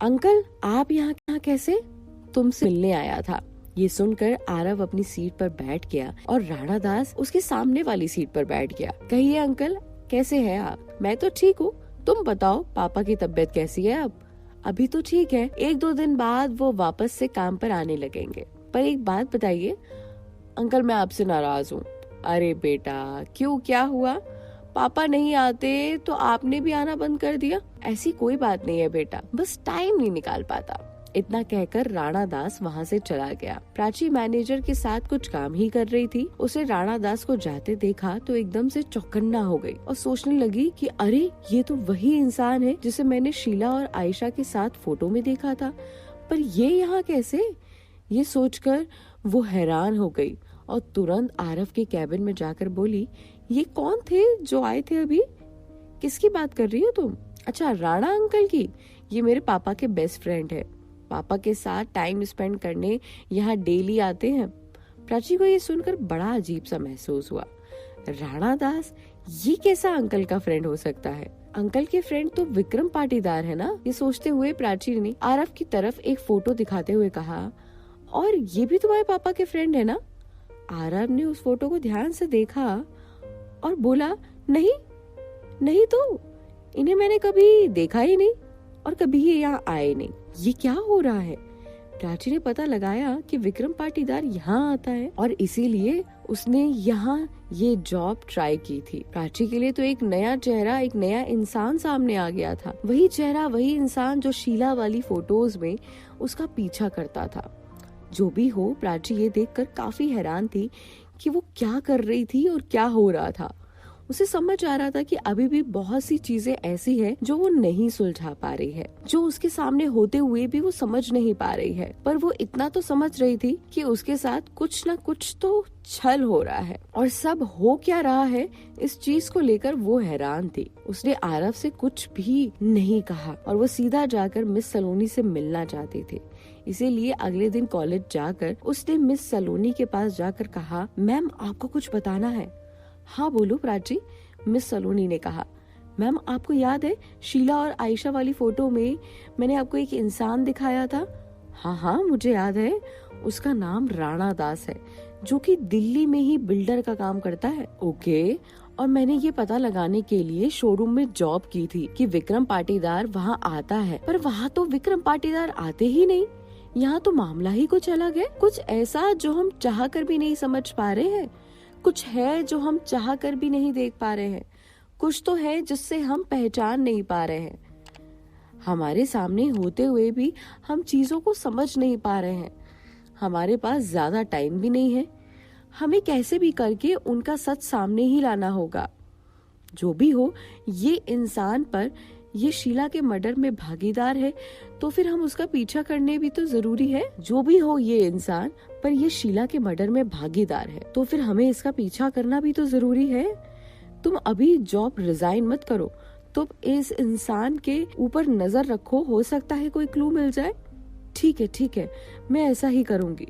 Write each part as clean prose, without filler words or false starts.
Uncle आप यहाँ कैसे? तुमसे मिलने आया था। ये सुनकर आरव अपनी सीट पर बैठ गया और राणा दास उसके सामने वाली सीट पर बैठ गया। कहिए अंकल, कैसे हैं आप? मैं तो ठीक हूँ, तुम बताओ पापा की तबीयत कैसी है अब? अभी तो ठीक है, 1-2 दिन बाद वो वापस से काम पर आने लगेंगे। पर एक बात बताइए अंकल, मैं आपसे नाराज हूँ। अरे बेटा क्यों, क्या हुआ? पापा नहीं आते तो आपने भी आना बंद कर दिया? ऐसी कोई बात नहीं है बेटा, बस टाइम नहीं निकाल पाता। इतना कहकर राणा दास वहाँ से चला गया। प्राची मैनेजर के साथ कुछ काम ही कर रही थी। उसे राणा दास को जाते देखा तो एकदम से चौकन्ना हो गई और सोचने लगी कि अरे ये तो वही इंसान है जिसे मैंने शीला और आयशा के साथ फोटो में देखा था, पर ये यहाँ कैसे? ये सोचकर वो हैरान हो गई और तुरंत आरव के कैबिन में जाकर बोली, ये कौन थे जो आए थे अभी? किसकी बात कर रही हो तुम? अच्छा, राणा अंकल की। ये मेरे पापा के बेस्ट फ्रेंड है, पापा के साथ टाइम स्पेंड करने यहाँ डेली आते हैं। प्राची को ये सुनकर बड़ा अजीब सा महसूस हुआ। राणा दास ये कैसा अंकल का फ्रेंड हो सकता है? अंकल के फ्रेंड तो विक्रम पाटीदार है ना? ये सोचते हुए प्राची ने आरव की तरफ एक फोटो दिखाते हुए कहा, और ये भी तुम्हारे पापा के फ्रेंड है ना? आरव ने उस फोटो को ध्यान से देखा और बोला, नहीं तो इन्हें मैंने कभी देखा ही नहीं और कभी ये यहाँ आए नहीं। ये क्या हो रहा है? प्राची ने पता लगाया कि विक्रम पाटीदार यहाँ आता है और इसीलिए उसने यहाँ ये जॉब ट्राई की थी। प्राची के लिए तो एक नया चेहरा, एक नया इंसान सामने आ गया था। वही चेहरा, वही इंसान जो शीला वाली फोटोज में उसका पीछा करता था। जो भी हो, प्राची ये देखकर काफी हैरान थी कि वो क्या कर रही थी और क्या हो रहा था। उसे समझ आ रहा था कि अभी भी बहुत सी चीजें ऐसी हैं जो वो नहीं सुलझा पा रही है, जो उसके सामने होते हुए भी वो समझ नहीं पा रही है। पर वो इतना तो समझ रही थी कि उसके साथ कुछ न कुछ तो छल हो रहा है, और सब हो क्या रहा है इस चीज को लेकर वो हैरान थी। उसने आरव से कुछ भी नहीं कहा और वो सीधा जाकर मिस सलोनी से मिलना चाहती थी। इसीलिए अगले दिन कॉलेज जाकर उसने मिस सलोनी के पास जाकर कहा, मैम आपको कुछ बताना है। हाँ बोलो प्राची, मिस सलोनी ने कहा। मैम आपको याद है शीला और आयशा वाली फोटो में मैंने आपको एक इंसान दिखाया था? हाँ मुझे याद है, उसका नाम राणा दास है, जो कि दिल्ली में ही बिल्डर का काम करता है। ओके, और मैंने ये पता लगाने के लिए शोरूम में जॉब की थी कि विक्रम पाटीदार वहाँ आता है, पर वहाँ तो विक्रम पाटीदार आते ही नहीं। यहाँ तो मामला ही कुछ अलग है, कुछ ऐसा जो हम चाह कर भी नहीं समझ पा रहे हैं, कुछ है जो हम चाह कर भी नहीं देख पा रहे हैं, कुछ तो है जिससे हम पहचान नहीं पा रहे हैं। हमारे सामने होते हुए भी हम चीजों को समझ नहीं पा रहे हैं। हमारे पास ज्यादा टाइम भी नहीं है, हमें कैसे भी करके उनका सच सामने ही लाना होगा। जो भी हो, ये इंसान पर, ये शीला के मर्डर में भागीदार है तो फिर हम उसका पीछा करने भी तो जरूरी है। जो भी हो, ये इंसान पर ये शीला के मर्डर में भागीदार है तो फिर हमें इसका पीछा करना भी तो जरूरी है। तुम अभी जॉब रिजाइन मत करो, तुम इस इंसान के ऊपर नजर रखो, हो सकता है कोई क्लू मिल जाए। ठीक है, मैं ऐसा ही करूंगी।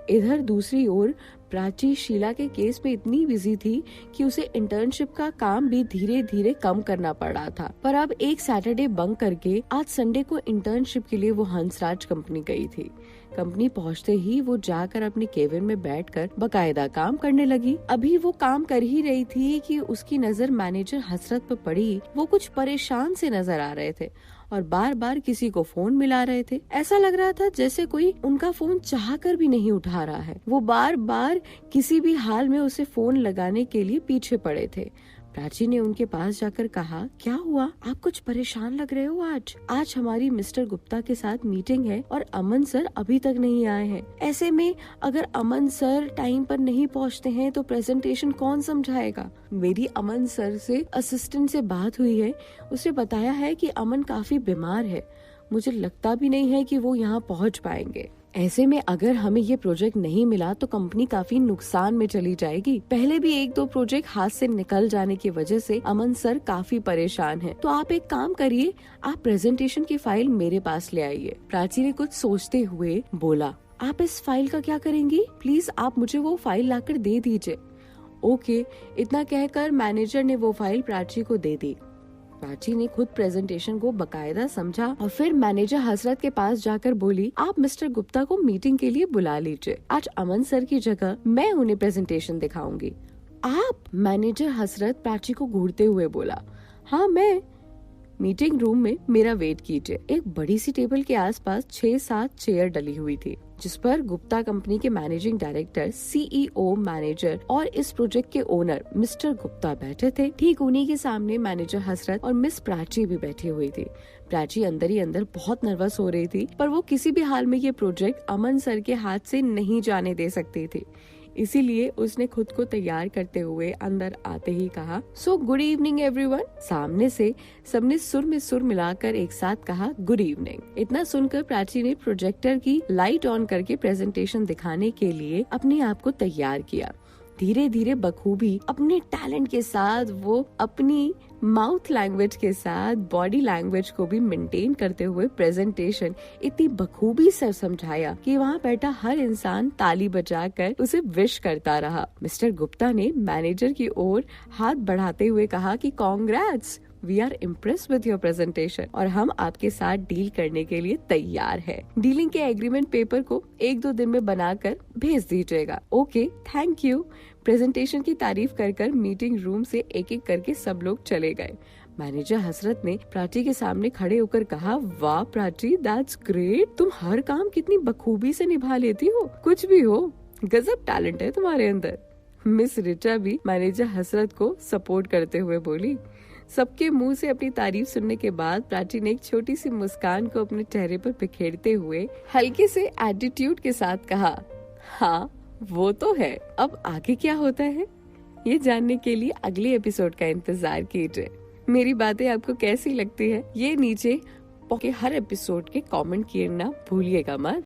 इधर दूसरी ओर प्राची शीला के केस में इतनी बिजी थी कि उसे इंटर्नशिप का काम भी धीरे धीरे कम करना पड़ रहा था। पर अब एक सैटरडे बंक करके आज संडे को इंटर्नशिप के लिए वो हंसराज कंपनी गई थी। कंपनी पहुंचते ही वो जाकर अपने केबिन में बैठकर बकायदा काम करने लगी। अभी वो काम कर ही रही थी कि उसकी नजर मैनेजर हसरत पर पड़ी। वो कुछ परेशान से नजर आ रहे थे और बार बार किसी को फोन मिला रहे थे। ऐसा लग रहा था जैसे कोई उनका फोन चाहकर भी नहीं उठा रहा है। वो बार बार किसी भी हाल में उसे फोन लगाने के लिए पीछे पड़े थे। प्राची ने उनके पास जाकर कहा, क्या हुआ, आप कुछ परेशान लग रहे हो? आज हमारी मिस्टर गुप्ता के साथ मीटिंग है और अमन सर अभी तक नहीं आए हैं। ऐसे में अगर अमन सर टाइम पर नहीं पहुंचते हैं तो प्रेजेंटेशन कौन समझाएगा? मेरी अमन सर से असिस्टेंट से बात हुई है, उसने बताया है कि अमन काफी बीमार है। मुझे लगता भी नहीं है कि वो यहाँ पहुँच पाएंगे। ऐसे में अगर हमें ये प्रोजेक्ट नहीं मिला तो कंपनी काफी नुकसान में चली जाएगी। पहले भी 1-2 प्रोजेक्ट हाथ से निकल जाने की वजह से अमन सर काफी परेशान हैं। तो आप एक काम करिए, आप प्रेजेंटेशन की फाइल मेरे पास ले आइए। प्राची ने कुछ सोचते हुए बोला, आप इस फाइल का क्या करेंगी? प्लीज आप मुझे वो फाइल लाकर दे दीजिए। ओके, इतना कहकर मैनेजर ने वो फाइल प्राची को दे दी। प्राची ने खुद प्रेजेंटेशन को बकायदा समझा और फिर मैनेजर हसरत के पास जाकर बोली, आप मिस्टर गुप्ता को मीटिंग के लिए बुला लीजिए। आज अमन सर की जगह मैं उन्हें प्रेजेंटेशन दिखाऊंगी। आप? मैनेजर हसरत प्राची को घूरते हुए बोला। हाँ मैं। मीटिंग रूम में मेरा वेट कीजिए। एक बड़ी सी टेबल के आसपास 6-7 चेयर डली हुई थी, जिस पर गुप्ता कंपनी के मैनेजिंग डायरेक्टर, सीईओ, मैनेजर और इस प्रोजेक्ट के ओनर मिस्टर गुप्ता बैठे थे। ठीक उन्हीं के सामने मैनेजर हसरत और मिस प्राची भी बैठी हुई थी। प्राची अंदर ही अंदर बहुत नर्वस हो रही थी, पर वो किसी भी हाल में ये प्रोजेक्ट अमन सर के हाथ से नहीं जाने दे सकती थी। इसीलिए उसने खुद को तैयार करते हुए अंदर आते ही कहा, सो गुड इवनिंग एवरीवन। सामने से सबने सुर में सुर मिलाकर एक साथ कहा, गुड इवनिंग। इतना सुनकर प्राची ने प्रोजेक्टर की लाइट ऑन करके प्रेजेंटेशन दिखाने के लिए अपने आप को तैयार किया। धीरे धीरे बखूबी अपने टैलेंट के साथ वो अपनी माउथ लैंग्वेज के साथ बॉडी लैंग्वेज को भी मेंटेन करते हुए प्रेजेंटेशन इतनी बखूबी से समझाया कि वहाँ बैठा हर इंसान ताली बजाकर उसे विश करता रहा। मिस्टर गुप्ता ने मैनेजर की ओर हाथ बढ़ाते हुए कहा कि congrats, we are impressed with your presentation और हम आपके साथ डील करने के लिए तैयार हैं। डीलिंग के एग्रीमेंट पेपर को 1-2 दिन में बनाकर भेज दीजिएगा। Okay, thank you. प्रेजेंटेशन की तारीफ कर मीटिंग रूम से एक एक करके सब लोग चले गए। मैनेजर हसरत ने प्राची के सामने खड़े होकर कहा, वाह प्राची, दैट्स ग्रेट। तुम हर काम कितनी बखूबी से निभा लेती हो। कुछ भी हो, गजब टैलेंट है तुम्हारे अंदर। मिस रिचा भी मैनेजर हसरत को सपोर्ट करते हुए बोली। सबके मुंह से अपनी तारीफ सुनने के बाद प्राची ने एक छोटी सी मुस्कान को अपने चेहरे पर बिखेरते हुए हल्के से एटीट्यूड के साथ कहा, हाँ वो तो है। अब आगे क्या होता है ये जानने के लिए अगले एपिसोड का इंतजार कीजिए। मेरी बातें आपको कैसी लगती है ये नीचे हर एपिसोड के कमेंट करना भूलिएगा मत।